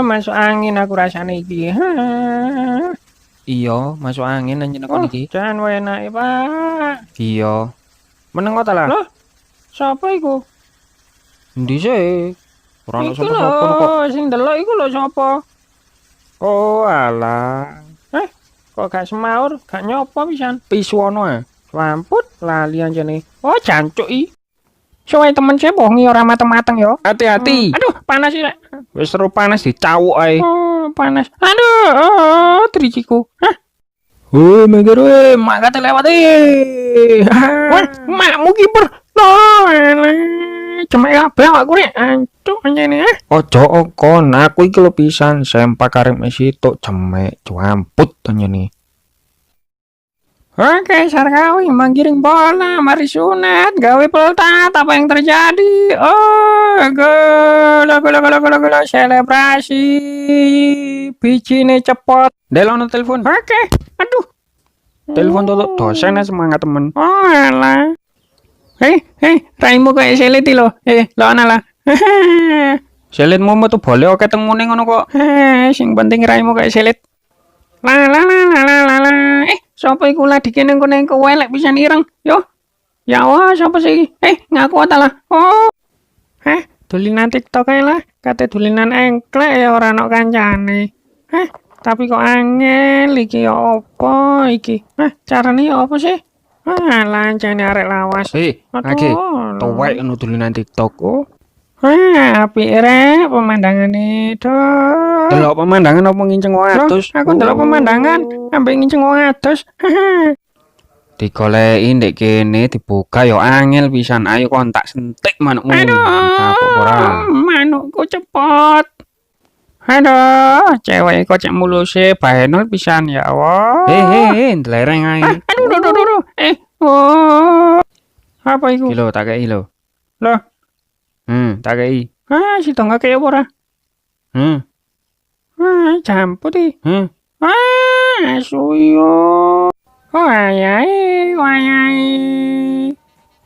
masuk angin aku rasane iki. Iya, masuk angin nang jeneng kon iki. Jan wae enake, Pak. Iya. Meneng kok ta lah. Loh, sapa iku? Endi sih? Ora ono Iku sapa-sapa kok. lho, sing delok iku lho sapa? Oh, alah. Kok gak semaur, gak nyopo pisan. Pisuwono ah. Wamput, lali anjene. Oh, jancuk i. Suwe temen saya bohongi ora mateng-mateng yo. Hati-hati. Aduh, panas sih, Lek. Wis seru panas dicawuk ae. Oh, panas. Aduh, trijiku. Hah? Mikir mak kate lewat Wah, makmu kiper. Loh, elah. Cemek kabeh awakku rek. Ancuk anjene. Ojo okon, aku iki lho pisan sempak arep Messi tok cemek cuamput anjene. Oke, Sarkawi menggiring bola, mari sunat, gawe peltat, apa yang terjadi? Oh, gol, selebrasi, bijine cepot. Delono telepon. Oke, aduh. Telepon tuh dosen semangat temen. Oh, alah. Raimu kayak seliti lo. Lo ana lah. Selitmu metu boleh oke tengune ngono kok. Sing penting raimu kayak selit. La. Sapa iku lah dikene kene kewelek pisan ireng. Yo. Ya wah, sapa sih? Ngaku ta lah. Oh. Dulinan TikTok ae lah. Kate dulinan engklek ya ora ono kancane. Tapi kok angel iki ya apa iki? Carane ya apa sih? Lancane arek lawas. Age. Tuwek ngono dulinan TikTok. Oh. Apik rek pemandangane, Dok. Delok pemandangan apa nginceng wong adus? Aku ndelok pemandangan, ambek nginceng wong adus. Digoleki ndek kene dibuka yo angel pisan. Ayo kontak sentik manukmu. Kapok ora? Manukku cepot. Aduh, cewek kok cek muluse bahenol pisan ya Allah. Ndelereng ae. Aduh. Oh. Apa iku? Iki lho tak kei lho. Loh. Tak kei. Si tongga kaya ora? Campur di. Suyo. Wayahe.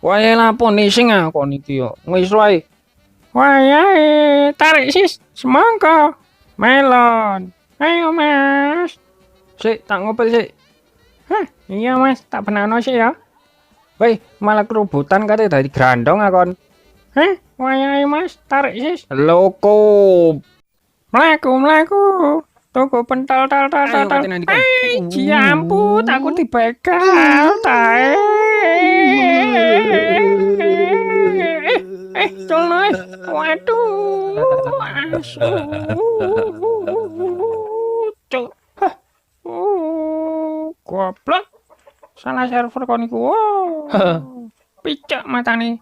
Wayahe lapone sing kon iki yo. Wis wae. Wayahe, tarik sis, semangka. Melon. Ayo Mas. Sik, tak ngopel sik. Iya Mas, tak penano sih ya. Woi, malah kerubutan kate dadi grandong akon. Wayahe Mas, tarik sis. Loko. Mlaku. Toko pentol tal. Ciamput, aku dibegal, tae. Colno. Waduh. Cuk. Goblok. Salah server kon iku. Picek matane.